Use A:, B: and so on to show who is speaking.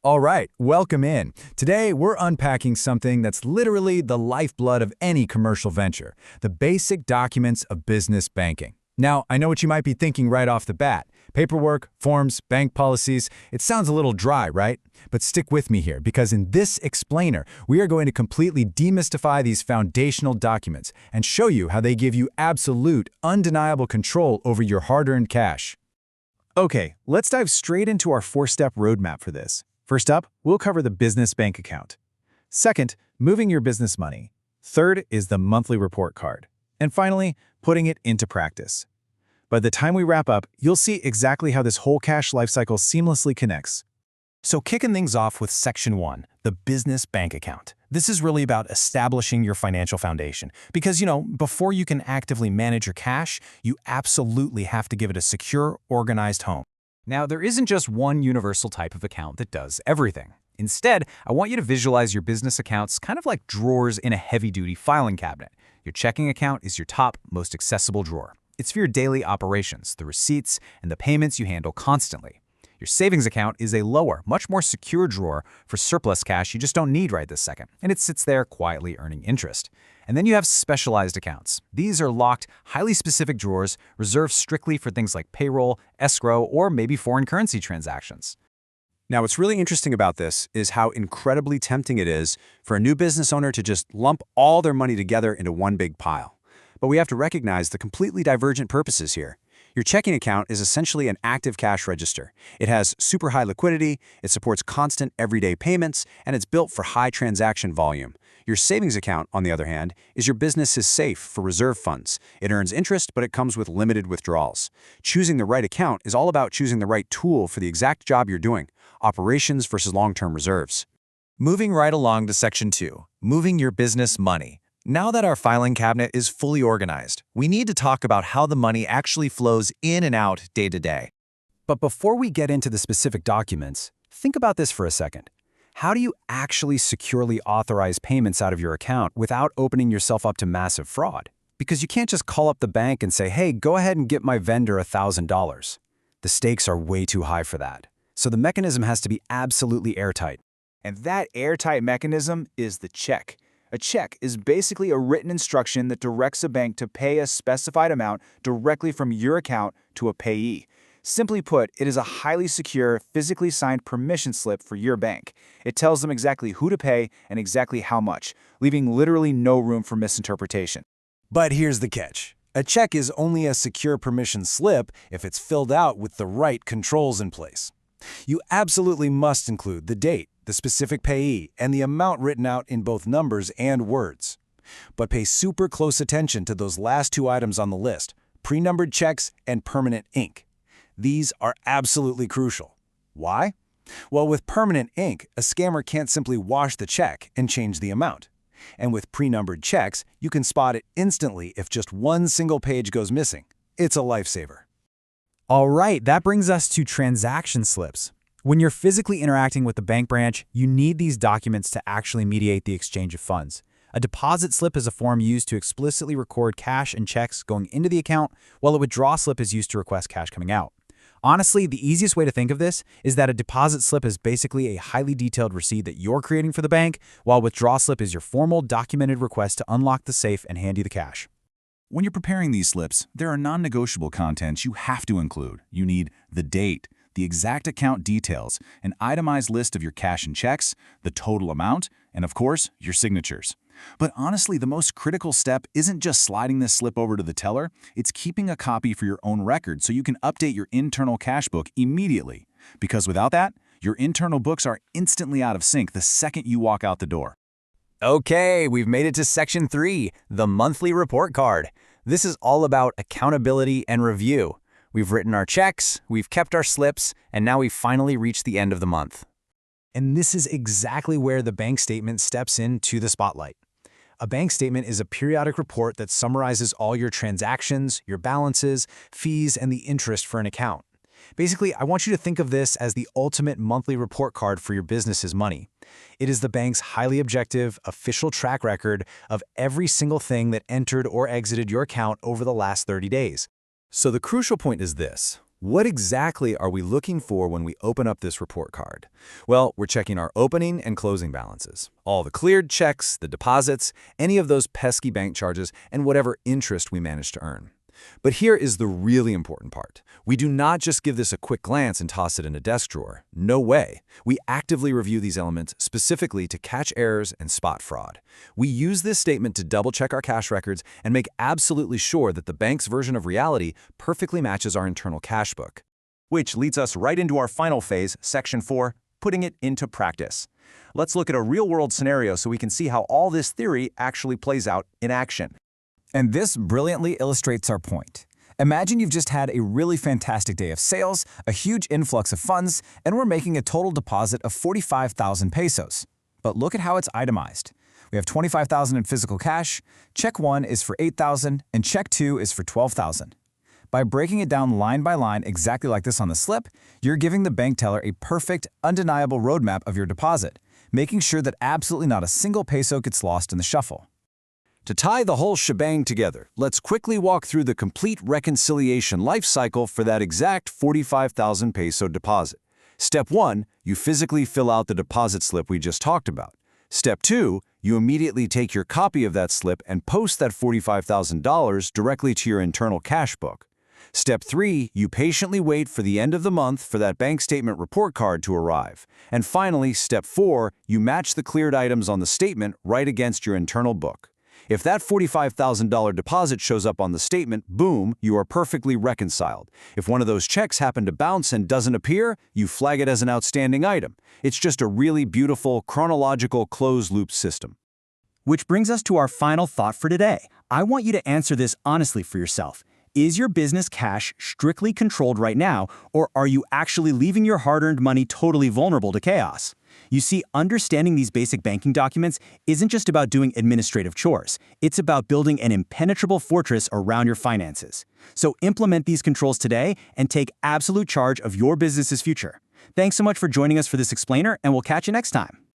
A: All right, welcome in. Today, we're unpacking something that's literally the lifeblood of any commercial venture, the basic documents of business banking. Now, I know what you might be thinking right off the bat. Paperwork, forms, bank policies, it sounds a little dry, right? But stick with me here, because in this explainer, we are going to completely demystify these foundational documents and show you how they give you absolute, undeniable control over your hard-earned cash.
B: Okay, let's dive straight into our four-step roadmap for this. First up, we'll cover the business bank account. Second, moving your business money. Third is the monthly report card. And finally, putting it into practice. By the time we wrap up, you'll see exactly how this whole cash lifecycle seamlessly connects.
C: So kicking things off with Section 1, the business bank account. This is really about establishing your financial foundation. Because, before you can actively manage your cash, you absolutely have to give it a secure, organized home.
D: Now, there isn't just one universal type of account that does everything. Instead, I want you to visualize your business accounts kind of like drawers in a heavy-duty filing cabinet. Your checking account is your top, most accessible drawer. It's for your daily operations, the receipts, and the payments you handle constantly. Your savings account is a lower, much more secure drawer for surplus cash you just don't need right this second, and it sits there quietly earning interest. And then you have specialized accounts. These are locked, highly specific drawers reserved strictly for things like payroll, escrow, or maybe foreign currency transactions.
E: Now, what's really interesting about this is how incredibly tempting it is for a new business owner to just lump all their money together into one big pile. But we have to recognize the completely divergent purposes here. Your checking account is essentially an active cash register. It has super high liquidity, it supports constant everyday payments, and it's built for high transaction volume. Your savings account, on the other hand, is your business's safe for reserve funds. It earns interest, but it comes with limited withdrawals. Choosing the right account is all about choosing the right tool for the exact job you're doing, operations versus long-term reserves.
C: Moving right along to Section 2, moving your business money. Now that our filing cabinet is fully organized, we need to talk about how the money actually flows in and out day to day.
D: But before we get into the specific documents, think about this for a second. How do you actually securely authorize payments out of your account without opening yourself up to massive fraud? Because you can't just call up the bank and say, hey, go ahead and get my vendor $1,000. The stakes are way too high for that. So the mechanism has to be absolutely airtight.
B: And that airtight mechanism is the check. A check is basically a written instruction that directs a bank to pay a specified amount directly from your account to a payee. Simply put, it is a highly secure, physically signed permission slip for your bank. It tells them exactly who to pay and exactly how much, leaving literally no room for misinterpretation.
F: But here's the catch. A check is only a secure permission slip if it's filled out with the right controls in place. You absolutely must include the date, the specific payee, and the amount written out in both numbers and words. But pay super close attention to those last two items on the list, pre-numbered checks and permanent ink. These are absolutely crucial. Why? Well, with permanent ink, a scammer can't simply wash the check and change the amount. And with pre-numbered checks, you can spot it instantly if just one single page goes missing. It's a lifesaver.
A: All right, that brings us to transaction slips. When you're physically interacting with the bank branch, you need these documents to actually mediate the exchange of funds. A deposit slip is a form used to explicitly record cash and checks going into the account, while a withdrawal slip is used to request cash coming out. Honestly, the easiest way to think of this is that a deposit slip is basically a highly detailed receipt that you're creating for the bank, while a withdrawal slip is your formal, documented request to unlock the safe and hand you the cash.
G: When you're preparing these slips, there are non-negotiable contents you have to include. You need the date, the exact account details, an itemized list of your cash and checks, the total amount, and of course, your signatures. But honestly, the most critical step isn't just sliding this slip over to the teller, it's keeping a copy for your own record so you can update your internal cash book immediately. Because without that, your internal books are instantly out of sync the second you walk out the door.
D: Okay, we've made it to Section 3, the monthly report card. This is all about accountability and review. We've written our checks, we've kept our slips, and now we've finally reached the end of the month.
A: And this is exactly where the bank statement steps into the spotlight. A bank statement is a periodic report that summarizes all your transactions, your balances, fees, and the interest for an account. Basically, I want you to think of this as the ultimate monthly report card for your business's money. It is the bank's highly objective, official track record of every single thing that entered or exited your account over the last 30 days.
C: So the crucial point is this.
B: What exactly are we looking for when we open up this report card? Well, we're checking our opening and closing balances, all the cleared checks, the deposits, any of those pesky bank charges, and whatever interest we managed to earn. But here is the really important part. We do not just give this a quick glance and toss it in a desk drawer. No way. We actively review these elements specifically to catch errors and spot fraud. We use this statement to double-check our cash records and make absolutely sure that the bank's version of reality perfectly matches our internal cash book.
C: Which leads us right into our final phase, Section 4, putting it into practice. Let's look at a real-world scenario so we can see how all this theory actually plays out in action.
D: And this brilliantly illustrates our point. Imagine you've just had a really fantastic day of sales, a huge influx of funds, and we're making a total deposit of 45,000 pesos. But look at how it's itemized. We have 25,000 in physical cash, check 1 is for 8,000, and check 2 is for 12,000. By breaking it down line by line exactly like this on the slip, you're giving the bank teller a perfect, undeniable roadmap of your deposit, making sure that absolutely not a single peso gets lost in the shuffle.
E: To tie the whole shebang together, let's quickly walk through the complete reconciliation life cycle for that exact 45,000 peso deposit. Step 1, you physically fill out the deposit slip we just talked about. Step 2, you immediately take your copy of that slip and post that $45,000 directly to your internal cash book. Step 3, you patiently wait for the end of the month for that bank statement report card to arrive. And finally, Step 4, you match the cleared items on the statement right against your internal book. If that $45,000 deposit shows up on the statement, boom, you are perfectly reconciled. If one of those checks happen to bounce and doesn't appear, you flag it as an outstanding item. It's just a really beautiful, chronological closed-loop system.
H: Which brings us to our final thought for today. I want you to answer this honestly for yourself. Is your business cash strictly controlled right now, or are you actually leaving your hard-earned money totally vulnerable to chaos? You see, understanding these basic banking documents isn't just about doing administrative chores. It's about building an impenetrable fortress around your finances. So implement these controls today and take absolute charge of your business's future. Thanks so much for joining us for this explainer, and we'll catch you next time.